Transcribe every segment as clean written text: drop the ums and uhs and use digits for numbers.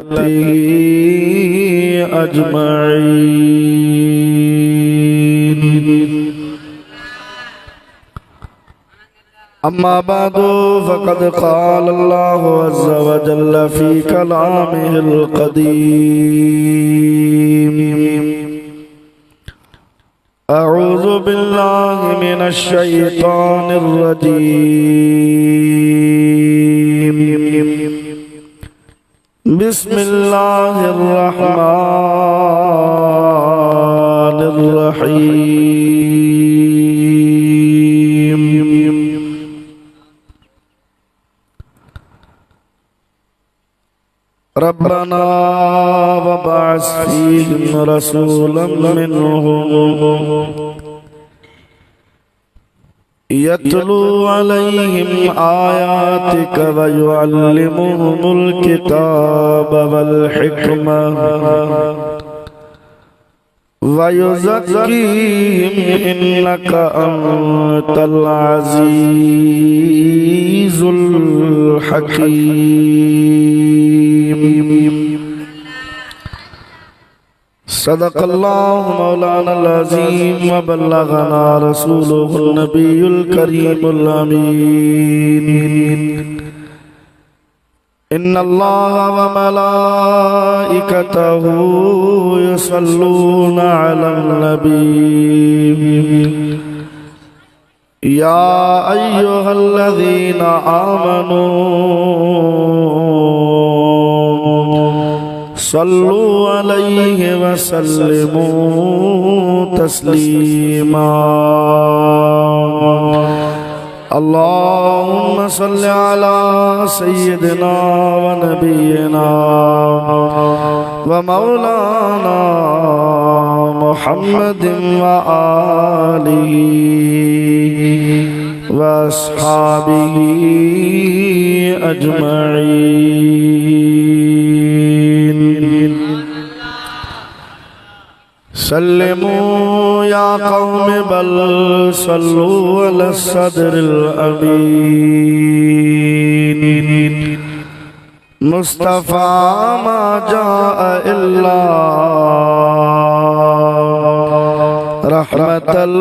उम्मतिही अजमईन। अम्मा बादु फ़क़द क़ाल अल्लाहु अज़्ज़ा व जल्ल फ़ी कलामिहिल क़दीम। अऊज़ु बिल्लाहि मिनश शैतानिर रजीम। बिस्मिल्लाहिर रहमानिर रहीम। रब्बना वबअस फ़ीहिम रसूलन मिनहुम यत्लू अलैहिम आयातिक व युअल्लिमुहुमुल किताब वल हिकमह व युज़क्कीहिम इन्नका अंतल अज़ीज़ुल हकीम। सदक़ल्लाहु मौलानल अज़ीम व बल्लगना रसूलुहुन नबियुल करीमुल अमीन। इन्नल्लाहा व मलाइकतहु युसल्लूना अलन नबी या अय्युहल्लज़ीना आमनू सल्लु अलैहि व सल्लिमू तस्लीमा। अल्लाहुम्मा सल्लि अला सय्यिदिना व नबियिना व मौलाना मुहम्मदिन व आलिहि व अस्हाबिहि अजमईन। सल्लिमू या कौम बल सल्लू अला सदरिल अमीन। मुस्तफ़ा मा जाअ इल्ला रहमतल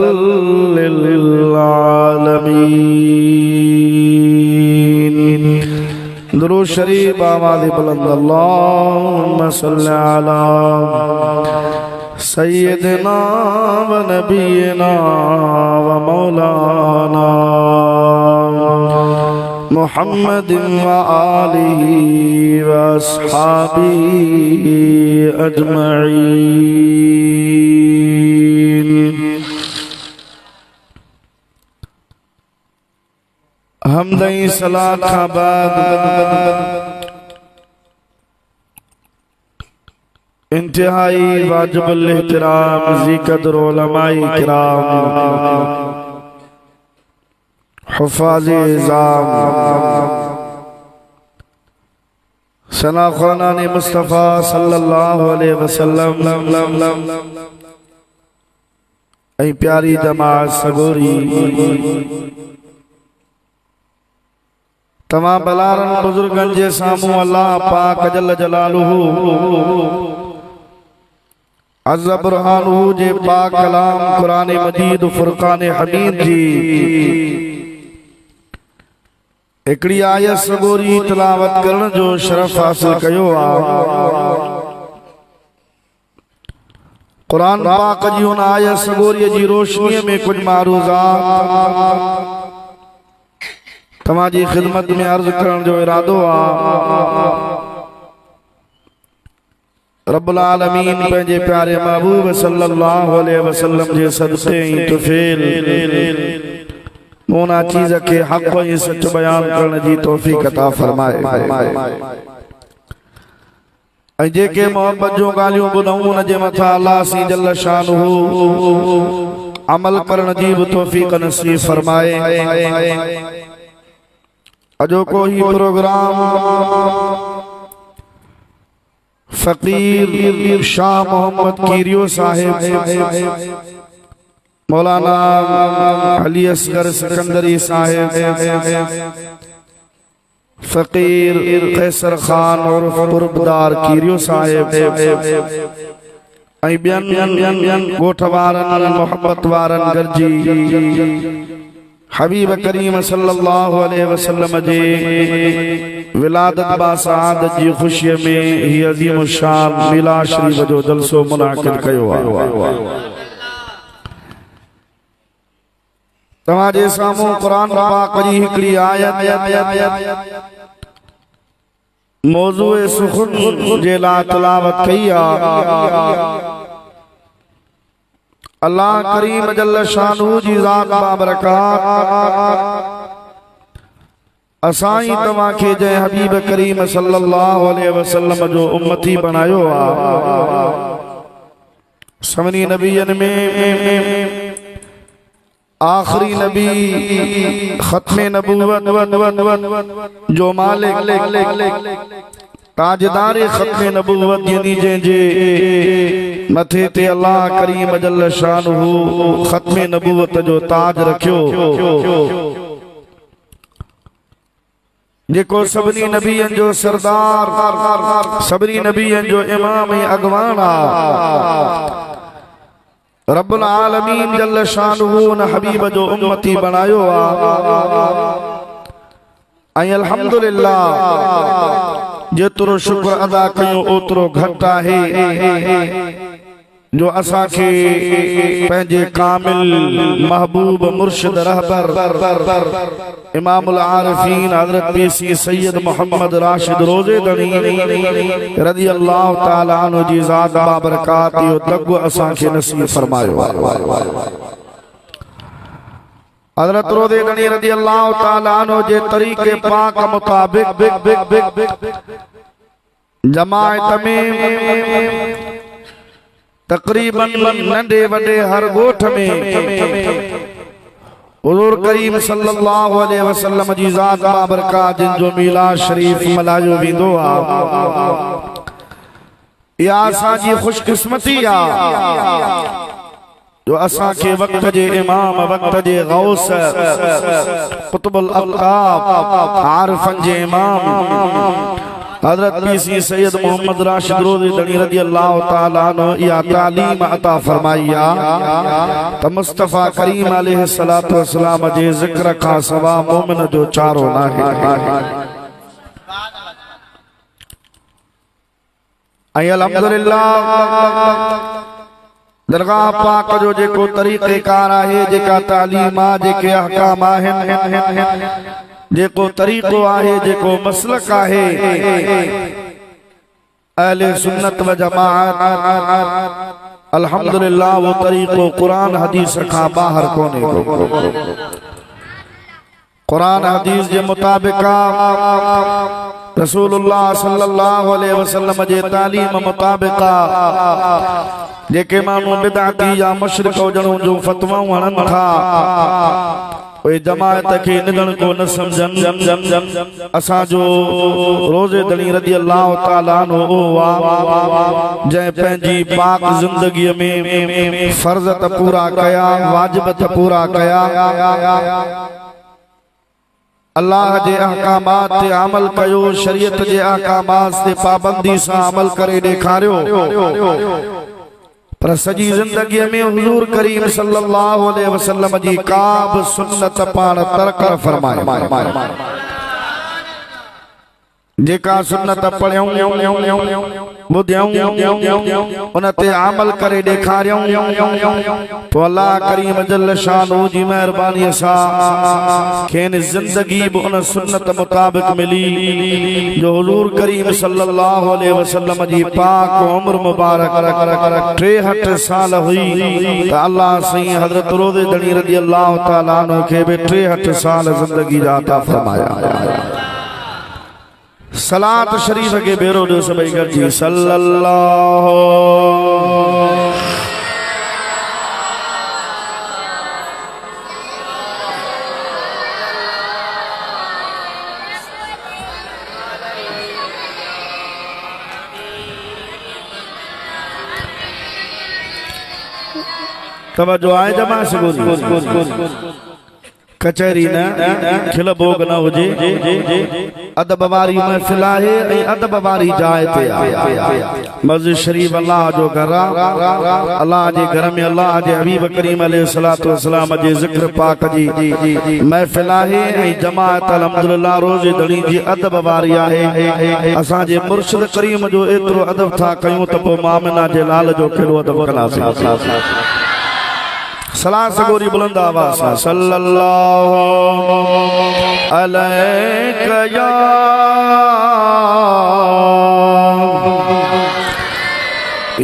लिल आलमीन। दुरूद शरीफ आवाज़ बुलंद। अल्लाहुम्मा सल्लि अला सय्यिदिना व नबियिना व मौलाना मुहम्मदिन व आलिहि व अस्हाबिहि अजमईन। हमदई सलात का बाद इंतहाई वाजिबुल एहतराम ज़िक्र उलमाए किराम हुफ़ाज़े इज़ाम सना ख़ुरान मुस्तफ़ा सल्लल्लाहु अलैहि वसल्लम ऐं प्यारी जमात सगोरी तमाम बलारन बुजुर्गन जे सामू अल्लाह पाक जल्ल जलालुहु अज़्ज़ बुरहानुहु जे पाक कलाम कुरान मजीद फुरकान हमीद जी एकड़ी आयत सगोरी तिलावत करण जो शरफ हासिल कयो आ। कुरान पाक जी उन आयत सगोरी जी रोशनी में कुछ मारूज़ात तमाजी खिदमत में अर्ज करण जो इरादो आ। रब्बुल आलमीन पंहिंजे प्यारे महबूब सल्लल्लाहु अलैहि वसल्लम जे सदक़े ऐं तुफ़ैल मोना चीज़ के हक़ ऐं सच बयान करण जी तौफ़ीक़ अता फरमाए। ऐं जेके मोहब्बत जो ॻाल्हियूं ॿुधऊं उन जे मथां अल्लाह सी जल्ल शानुहु अमल करण जी बि तौफ़ीक़ नसीब फरमाए। अजो को ही प्रोग्राम फकीर शाह मोहम्मद कीरियो साहिब मौलाना अली असगर सिकंदरी साहिब फकीर कैसर खान और कुर्बदार कीरियो साहिब ऐं ॿियनि ॻोठ वारनि मोहब्बत वारनि गॾिजी हबीब करीम सल्लल्लाहु अलैहि वसल्लम जे विलादत बासआदत जी ख़ुशीअ में ही अज़ीम शान मिलाद शरीफ जो जलसो मुनाक़िद कयो आहे। तव्हां जे साम्हूं क़ुरान पाक जी हिकिड़ी आयत मौज़ूए सुख़ुन जे लाइ तिलावत कई आहे। अल्लाह करीम जल्ल शानहू जी ज़ात बाबरकात असाई तव्हां खे जंहिं हबीब करीम सल्लल्लाहु अलैहि वसल्लम जो उम्मती बनायो आहे। सभिनी नबियनि में आखिरी नबी खत्मे नबूवत जो मालिक ताजदारे खत्मे नबूवत यानी जंहिंजे मथे ते अल्लाह करीम जल्ल शानहू खत्मे नबूवत जो ताज रखियो, जेको सभिनी नबियनि जो सरदार सभिनी नबियनि जो इमाम ऐं अॻवान आहे। रब्बुल आलमीन जल्ल शानहू उन हबीब जो उम्मती बनायो आहे। ऐं अल्हम्दुलिल्लाह जेतिरो शुक्र अदा कयूं ओतिरो घटि आहे जो असां खे पंहिंजे कामिल महबूब मुर्शिद रहबर इमामुल आरिफीन हज़रत पीसी सैयद मोहम्मद राशिद रोज़ेदणी रज़ी अल्लाह ताला अन्हु जी ज़ात बाबरकात जो दग असां खे नसीब फरमायो। हज़रत रोज़ेदणी रज़ी अल्लाह ताला अन्हु जे तरीक़े पाक मुताबिक जमायत में तकरीबन नंढे वॾे हर ॻोठ में हुज़ूर करीम सल्लल्लाहु अलैहि वसल्लम जी ज़ात बाबरकात जिन जो मीलाद शरीफ मल्हायो वेंदो आहे। इहा असांजी ख़ुशकिस्मती आहे जो असां खे वक़्त जे इमाम वक़्त जे गौस कुतुबुल अक़ताब आरिफ़नि जे इमाम हज़रत पीसी सैयद मोहम्मद राशिद रोज़ेदणी रज़ी अल्लाह ताला अन्हु इहा तालीम अता फरमाई आहे त मुस्तफ़ा करीम अलैहिस्सलातु वस्सलाम जे ज़िक्र खां सवा मोमिन जो चारो नाहे। ऐं अल्हम्दुलिल्लाह दरगाह पाक जो जेको तरीक़ेकार आहे, जेका तालीम आहे, जेके अहकाम आहिनि, जेको तरीक़ो आहे, जेको मसलक आहे, अहले सुन्नत व जमाअत अल्हम्दुलिल्लाह वो तरीक़ो कुरान हदीस खां ॿाहिर कोन्हे को। कुरान हदीस जे मुताबिक़ रसूलुल्लाह सल्लल्लाहु अलैहि वसल्लम जे तालीम मुताबिक़ जेके माण्हू बिदअती या मुशरिक हुजण जो फतवाऊं हणनि था उहे जमायत खे निगण को न समझनि। असांजो रोज़ेदणी रज़ी अल्लाह ताला अन्हु जंहिं पंहिंजी पाक ज़िंदगीअ में फर्ज़ त पूरा कया, वाजिब त पूरा कया, अल्लाह जे अहकामात ते अमल कयो, शरीयत जे अहकामात ते पाबंदी सां अमल करे ॾेखारियो, पर सजी जिंदगी में हुजूर करीम सल्लल्लाहु अलैहि वसल्लम जी का बि सुन्नत पाण तर्क फरमाए। जेका सुन्नत पढ़ियूं ॿुधियूं उन ते अमल करे ॾेखारियूं तो अल्लाह करीम जल्ल शानहू जी महिरबानीअ सां खेनि ज़िंदगी बि उन सुन्नत मुताबिक़ मिली जो हुज़ूर करीम सल्लल्लाहु अलैहि वसल्लम जी पाक उम्र मुबारक 63 साल हुई त अल्लाह सईं हज़रत रोज़ेदणी रज़ी अल्लाह ताला अन्हु खे बि 63 साल ज़िंदगी जा अता फरमाया। सलात शरीफ के बेरो दो सभई गॾिजी सल्लल्लाहु तवज्जो आहे जमा सगोरी कचहरी न खिल भोग न हुजे अदब वारी महफिल आहे ऐं अदब वारी जाइ ते आहे। मस्जिद शरीफ अल्लाह जो घर आहे। अल्लाह जे घर में अल्लाह जे हबीब करीम अलैहिस्सलातु वस्सलाम जे ज़िक्र पाक जी महफिल आहे ऐं जमात अल्हम्दुलिल्लाह रोज़े दड़ी जी अदब वारी आहे। असां जे मुर्शिद करीम जो एतिरो अदब था कयूं त पोइ मामिना जे लाल जो कहिड़ो अदब कंदासीं। सलाह सगोरी बुलंद आवाज़ सां सल्लल्लाहु अलैका या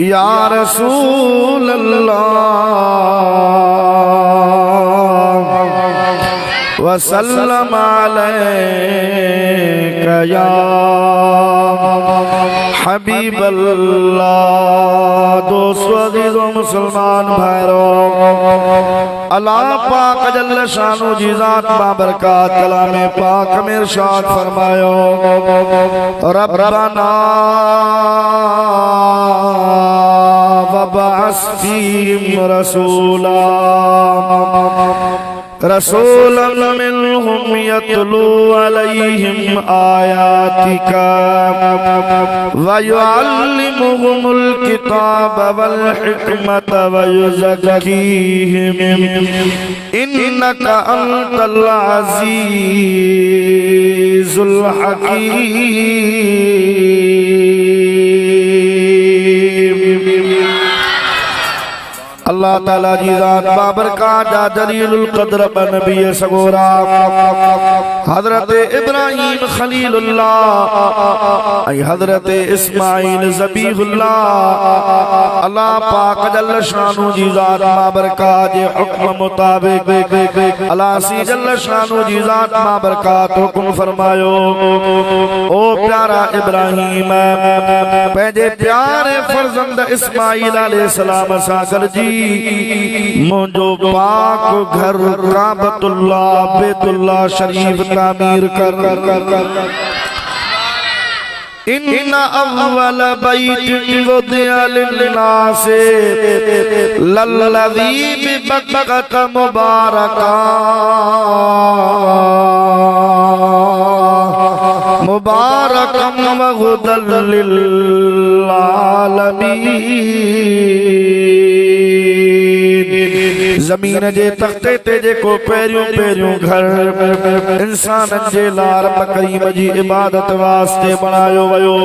या रसूल अल्लाह वसल्लम अलैका या हबीब अल्लाह। दोस्तों अज़ीज़ों मुसलमान भाइयों, अल्लाह पाक जल्ल शानो जी ज़ात बाबरकात कलाम पाक में इरशाद फरमायो रब्बना वबअस फ़ीहिम रसूला रसूलन मिनहुम यतलू अलैहिम आयातिका व युअल्लिमुहुमुल किताब वल हिकमत व युज़क्कीहिम इन्नका अंतल अज़ीज़ुल हकीम। अल्लाह ताला जी ज़ात बाबरकात जा जलीलुल क़द्र नबी सगोरा हज़रत इब्राहीम खलीलुल्लाह ऐं हज़रत इस्माइल ज़बीहुल्लाह अल्लाह पाक जल्ल शानो जी ज़ात बाबरकात जे हुक्म मुताबिक अल्लाह सी जल्ल शानो जी ज़ात बाबरकात हुक्म फरमायो ओ प्यारा इब्राहीम पंहिंजे प्यारे फर्ज़ंद इस्माइल अलैहिस्सलाम सां गॾिजी मुझो पाक घर काबतुल्लाह बैतुल्लाह शरीफ तामीर कर। इन्ना अव्वल बैतिन वुदिअ लिन्नास लल्लज़ी बिबक्कत मुबारका मुबारकम व हुदल लिल आलमीन। जमीन जे तख्ते ते जेको पहिरियों पहिरियों घर इंसान जे लाइ रब करीम जी इबादत वास्ते बणायो वयो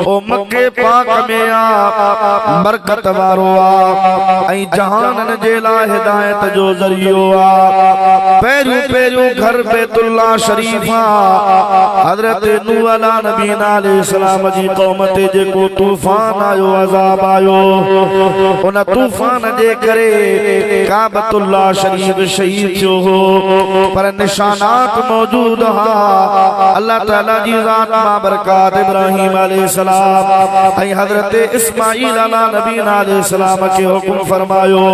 ओ मक्के पाक में आ बरकत वारो आ ऐं जहानन जे लाइ हिदायत जो ज़रियो आ। पहिरियों पहिरियों घर बैतुल्लाह शरीफ आ। हज़रत नूह अला नबी अलैहिस्सलाम जी क़ौम ते जेको तूफान आयो अज़ाब आयो उन तूफान जे करे काबतुल्लाह शरीफ शहीद थियो हो पर निशानात मौजूद हा। अल्लाह ताला जी ज़ात बाबरकात इब्राहीम अलैहिस्सलाम ऐं हज़रत इस्माइल अला नबी अलैहिस्सलाम के हुक्म फरमायो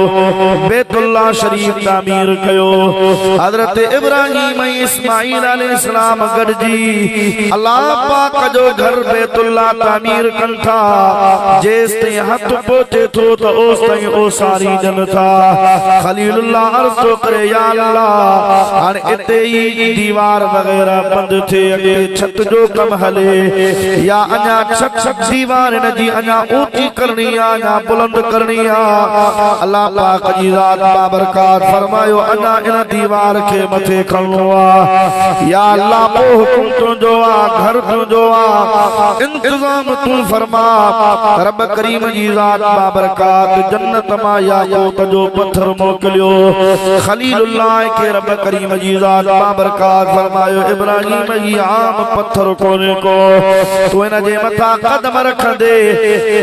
बैतुल्लाह शरीफ तामीर कयो। हज़रत इब्राहीम ऐं इस्माइल अलैहिस्सलाम गॾिजी अल्लाह पाक जो घर बैतुल्लाह तामीर कन था। जेस ताईं हथ पहुचे थो त ओस ताईं ओसारी जन था। खलीलुल्लाह अर्ज़ तो करे या अल्लाह हाणे इते ई दीवार वगैरह बंद थे अगे छत जो कम हले या अञा छत दीवार न जी अञा ऊंची करनी आ अञा बुलंद करनी आ। अल्लाह पाक जी ज़ात बाबरकात फरमायो अञा इन दीवार के मथे खणो आ। या अल्लाह वो हुक्म तुंहिंजो आ घर तुंहिंजो आ इंतजाम तू फरमा। रब करीम जी ज़ात बाबरकात जन्नत मां याकूत जो पत्थर मोकलियो खलीलुल्लाह के रब करीम जी ज़ात बाबरकात फरमायो इब्राहीम ही आम पत्थर कोने को तू इन जे मथा कदम रख दे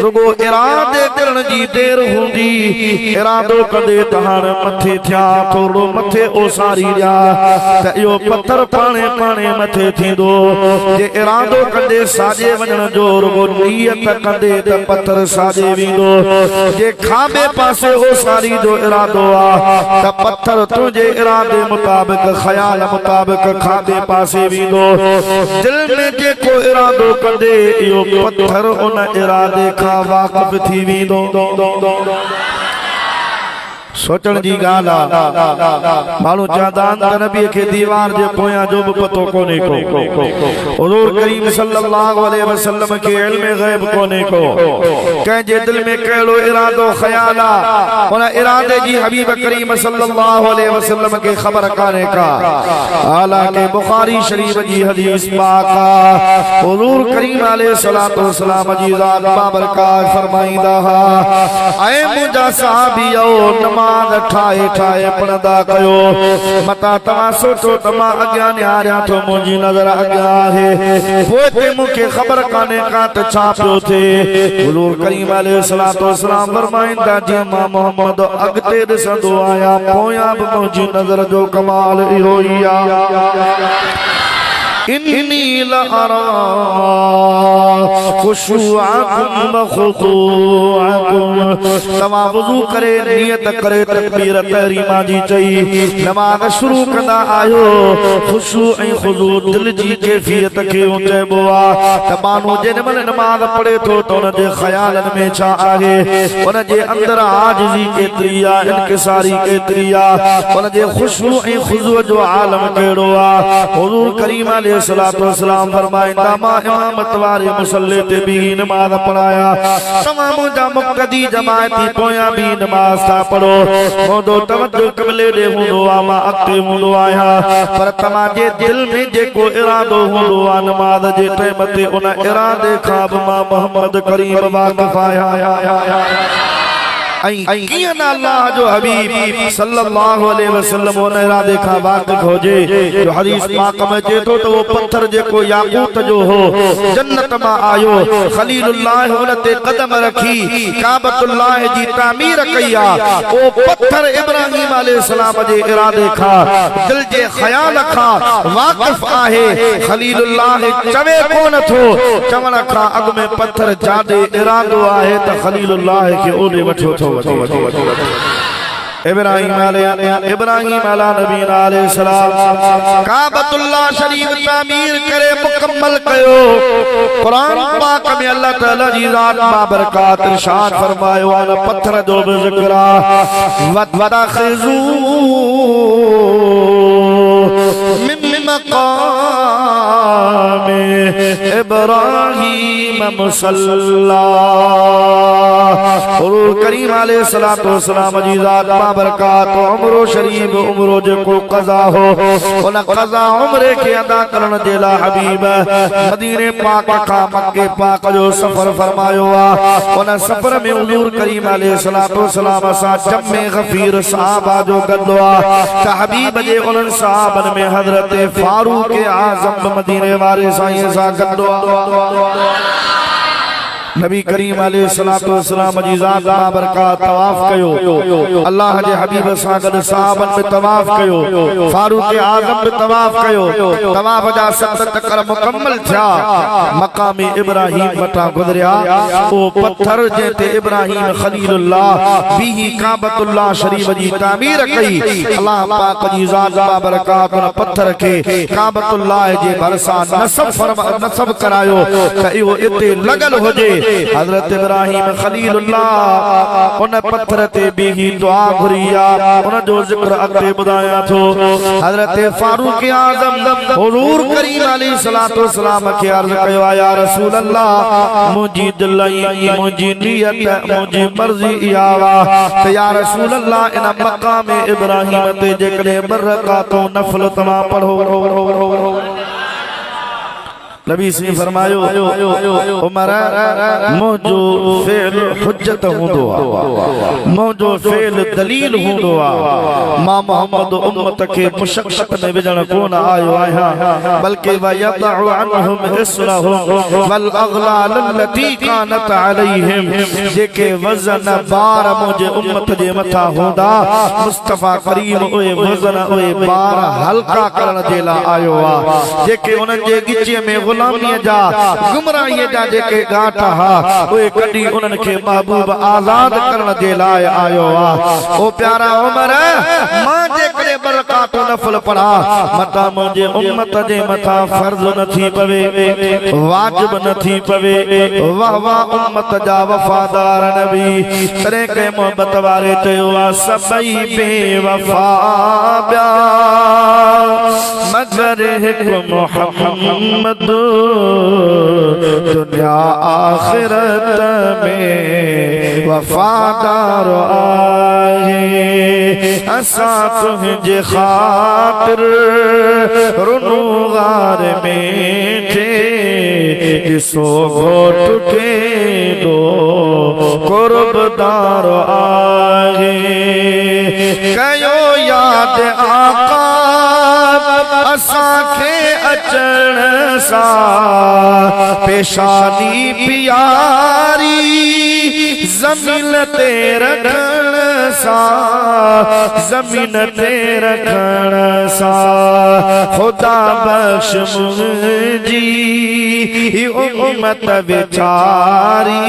रुगो इरादे करण जी देर हूंदी इरादो कदे त हाणे मथे थिया थोरो मथे ओसारी जा त इहो पत्थर पाणे पाणे मथे थींदो। जे इरादो कंदे साजे वञण जो रुगो नियत कंदे त पत्थर साजे वेंदो। जे खाबे पासे ओसारी जो इरादो आ त पत्थर तुझे इरादे मुताबिक ख्याल मुताबिक खाबे पासे वेंदो। दिल में जेको इरादो कंदे इहो पत्थर उन इरादे खां वाक़िफ़ थी वेंदो। सोचण जी गाल मानू चादान नबी के दीवार जे पोया जो भी पतो कोने को हुजूर करीम सल्लल्लाहु अलैहि वसल्लम के इल्म गैब कोने को कह जे दिल में कहलो इरादो ख्याला उन इरादे जी हबीब करीम सल्लल्लाहु अलैहि वसल्लम के खबर काने का हालांकि बुखारी शरीफ जी हदीस पाक हुजूर करीम अलैहि सलातो वसलाम जी जात बाबरकात फरमाइंदा ऐ मुजा साहबियो नमाज ठाए ठाए पढ़दा कयो मता तमा सोचो तमा अग्या न्यारिया तो मुंजी नजर अग्या है पोते मुके खबर काने का त छा पियो थे हुजूर करीम अलैहि सलातो वसलाम फरमाइंदा जी मां मोहम्मद अगते दिसंदो आया पोया भी मुंजी नजर जो कमाल इहो ही आ इन्नी लअरा खुशुअकुम व खुदुअकुम तमा वुजू करे नियत करे तकबीर तहरीमा जी चई नमाज शुरू कंदा आयो खुशू ऐं खुदू दिल जी कैफियत के चइबो आ त मानू जेन मन नमाज पढ़े थो त उन जे ख्यालन में छा आहे उन जे अंदर आजिज़ी केतरी आ इनकिसारी केतरी आ उन जे खुशू ऐं खुदू जो आलम केड़ो आ हुजूर करीम सलातो सलाम फरमाइंदा मा इमामत वारे मुसल्ले ते भी नमाज पढ़ाया तमाम जा मुक्तदी जमाती पोया भी नमाज था पढ़ो मोदो तवज्जो क़िबले दे हुंदो आ मा अक्ते हुंदो आया पर तमाजे दिल में जेको इरादो हुंदो आ नमाज जे टाइम ते उन इरादे खां बि मां मोहम्मद करीम वाक़िफ़ आया अल्लाह जो हबीब सल्लल्लाहु अलैहि वसल्लम उन इरादे खां वाक़िफ़ होजे जो हदीस पाक में जे तो वो पत्थर जेको याकूत जो हो जन्नत में आयो खलीलुल्लाह उन ते कदम रखी काबतुल्लाह जी तामीर कईया ओ पत्थर इब्राहिम अलैहि सलाम जे इरादे खां दिल जे ख्याल खां वाक़िफ़ आहे खलीलुल्लाह चवे कोन थो चवण खां अग में पत्थर जादे इरादो आहे त खलीलुल्लाह के ओले वठो थो इब्राहिम अला नबीना अलैहि सलाम काबतुल्लाह शरीफ तामीर करे मुकम्मल कयो कुरान पाक में अल्लाह ताला जी जात बाबरकात इरशाद फरमायो अन पत्थर जो भी जिक्र वतखिजू मिन मकाम इब्राहिम मुसल्ला हुजूर करीम अलैहि सलातो वसलाम जी जात बाबरकात उम्रो शरीफ उम्रो जेको कज़ा हो उन कज़ा उम्रे के अदा करण जे ला हबीब मदीने पाक का मक्के पाक जो सफर फरमायो आ उन सफर में हुजूर करीम अलैहि सलातो वसलाम सा जम्मे गफीर सहाबा जो गदो आ त हबीब जे उन सहाबन में हजरत फारूक आजम मदीने वाले साईं सा गदो आ नबी करीम अलैहि सलातो वसलाम जी जात बाबरकात तवाफ कयो अल्लाह जे हबीब सां गॾु सहाबन में तवाफ कयो फारूक आजम में तवाफ कयो तवाफ जा 7 चक्कर मुकम्मल थिया मकाम इब्राहिम वटा गुजरिया ओ पत्थर जे ते इब्राहिम खलीलुल्लाह बिही काबतुल्लाह शरीफ जी तामीर कई अल्लाह पाक जी जात बाबरकात उन पत्थर के काबतुल्लाह जे भरसा नसब करायो त इहो इते लगल होजे हजरत इब्राहिम खलीलुल्लाह उन पत्थर ते भी दुआ घुरिया उन जो जिक्र अगे बुधाया थो हजरत फारूक आजम हुजूर करीम अलैहि सलातो वसलाम के अर्ज कयो या रसूल अल्लाह मुजी दिलई मुजी नियत मुजी मर्जी आवा त या रसूल अल्लाह इन मकाम इब्राहिम ते जेकरे बरकातो नफल तमा पढ़ो नबी से फरमायो उमर मौजो फेल हुज्जत हुंदो आ मौजो फेल दलील हुंदो आ मां मोहम्मद उम्मत के मुशक्कत में विजण कोन आयो आया बल्कि वयदउ अनहुम इसरहुम वल अगलाल लती कानत अलैहिम जेके वजन बार मुझे उम्मत जे मथा होंदा मुस्तफा करीम ओए वजन ओए बार हल्का करण जे ला आयो आ जेके उन जे गिचे में गुलामी जा गुमराही जा जेके घाट हा ओए कडी उनन के महबूब आजाद करण जे लाए आयो आ। ओ प्यारा उमर मां जे करे बरकात नफल पढ़ा मता मुझे उम्मत जे मथा फर्ज न थी पवे वाजिब न थी पवे। वाह वाह उम्मत जा वफादार नबी तरे के मोहब्बत वारे चयो आ सबई बेवफा ब्या मगर हिक मोहम्मद दुनिया आखिरत में वफादार आए। असा तुझे खातिर रुनुगार में थे जिसो घोट के दो कुर्बदार आए। कयो याद आका असा के अचण सा पेशानी प्यारी जमीन ते रखण सा जमीन ते रखण सा खुदा बख्श मुझी उम्मत बेचारी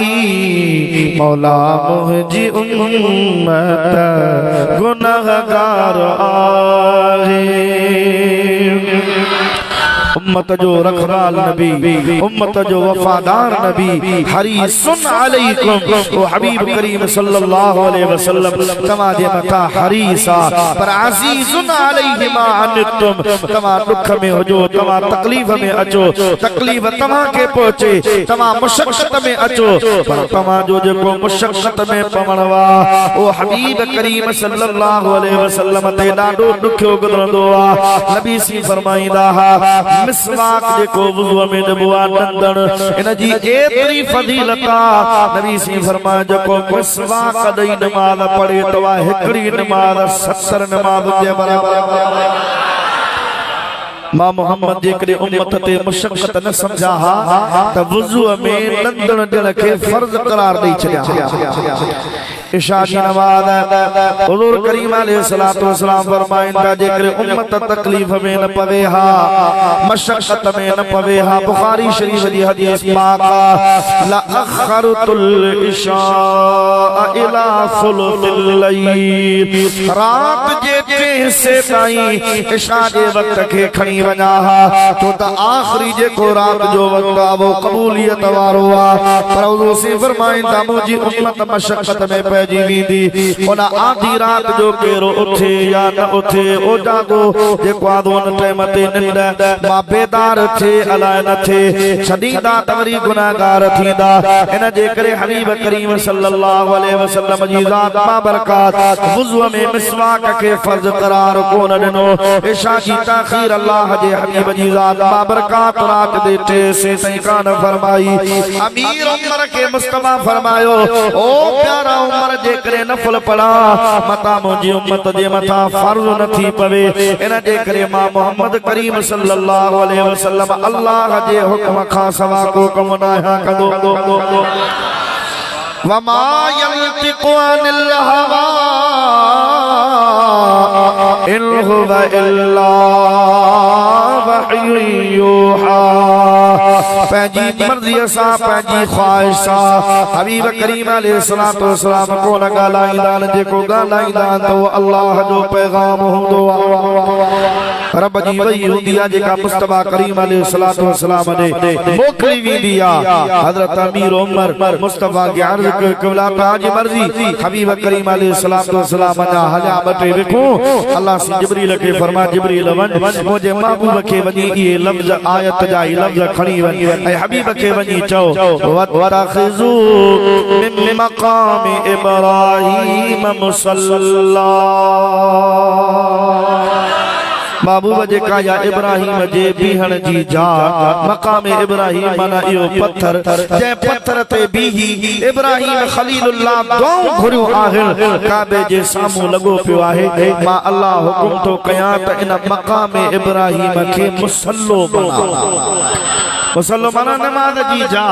मौला मुझी उम्मत गुनहगार आहे। उम्मत जो रखवाल नबी उम्मत जो वफादार नबी हरीसुन अलैकुम। ओ हबीब करीम सल्लल्लाहु अलैहि वसल्लम तमा जे मथा हरीसा पर अजीजुन अलैहि मा अनतुम। तमा दुख में होजो तमा तकलीफ में अचो तकलीफ तमा के पहुंचे तमा मुशक्कत में अचो पर तमा जो जेको मुशक्कत में पवणवा ओ हबीब करीम सल्लल्लाहु अलैहि वसल्लम ते ॾाढो दुखियो गुज़रंदो आ। नबी सी फरमाईंदा हा मिसवाक जेको वुज़ू में दबो आ दंदण इन जी एतरी फजीलत आ। नबी सी फरमाया जेको मिसवाक ॾेई नमाज़ पढ़े तो हिकड़ी नमाज़ 70 नमाज़ जे बराबर। मां मोहम्मद जे करे उम्मत ते मुशक्कत न समझा हा त वुज़ू में दंदण ॾियण खे फर्ज करार ॾेई छॾिया। इशा की नमाज हुजूर करीम अलैहिस्सलातु वस्सलाम फरमाइंदा जेकर उम्मत तकलीफ में न पवे हा मशक्कत में न पवे हा बुखारी शरीफ दी हदीस पाक ला अखरतुल इशा इला सुलुल लैल रात जे टे से ताईं इशा जे वक्त के खणी वञा हा छो त आखिरी जेको रात जो वक्त आ वो कबूलियत वारो आ। पर हुजूर से फरमाइंदा मुजी उम्मत मशक्कत में जीवी उन आधी रात जो केरो उठे या न उठे ओ जागो जेको आदो न टाइम ते निंड मां बेदार थे अलाए न थे छदीदा तवरी गुनाहगार थींदा। इन जे करे हबीब करीम सल्लल्लाहु अलैहि वसल्लम जी ज़ात बाबरकत वुज़ू में मिसवाक के फर्ज करार कोन ॾिनो। इशा की ताखीर अल्लाह जे हबीब जी ज़ात बाबरकत रात दे टे से ताईं कान फरमाई। अमीर उमर के मुस्तफा फरमायो ओ प्यारा उमर जे करे नफल पढ़ा मता मुझी उम्मत जे मथा फर्ज न थी पवे। इन जे करे मां मोहम्मद करीम सल्लल्लाहु अलैहि वसल्लम अल्लाह जे हुक्म खां सवा को कम न कंदो। वमा यंतिकु अनिल हवा इन हुवा इल्ला वह्यु यूहा। पंहिंजी मर्ज़ी सां पंहिंजी ख्वाहिश सां हबीब करीम अलैहिस्सलातु वस्सलाम को न ॻाल्हाईंदा जेको ॻाल्हाईंदा त वो अल्लाह जो पैगाम हूंदो आहे रब जी वही हूंदी आहे जेका मुस्तफा करीम अलैहिस्सलातु वस्सलाम ने मोकिली वेंदी आहे। हज़रत अमीर उमर मुस्तफा के अर्ज़ कयो क़िबला तव्हांजी मर्ज़ी। हबीब करीम अलैहिस्सलातु वस्सलाम अञा हलिया ॿ टे विखूं अल्लाह सी जिब्रील खे फरमाया जिब्रील वञ मुंहिंजे महबूब खे वञी इहे लफ़्ज़ आयत जा ई लफ़्ज़ खणी वञ ऐं हबीब के वनी चओ वतखिजू मिन मकाम इब्राहीम मुसल्ला। महबूब जेका या इब्राहिम जे बीहण जी जा मकाम इब्राहिम माना इहो पत्थर जे पत्थर ते बीही इब्राहिम खलीलुल्लाह दुआऊं घुरियो आहिनि काबे जे साम्हूं लगो पियो आहे। मां अल्लाह हुकुम तो कयां त इन मकाम इब्राहिम के मुसल्लो बना। मुसल्लो माना नमाज जी जा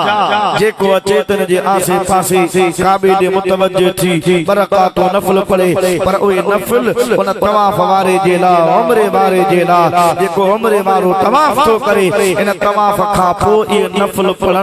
जेको अचे तन जे आसे पासे काबे दे मुतवज्जह थी बरकातो नफल पढ़े पर ओए नफल उन तवाफ वारे जे ला उम्रे वारे बारे जेला जेको उम्र मारो तवाफ तो करे इन तवाफ खां पोइ इहे नफ़ल पढ़न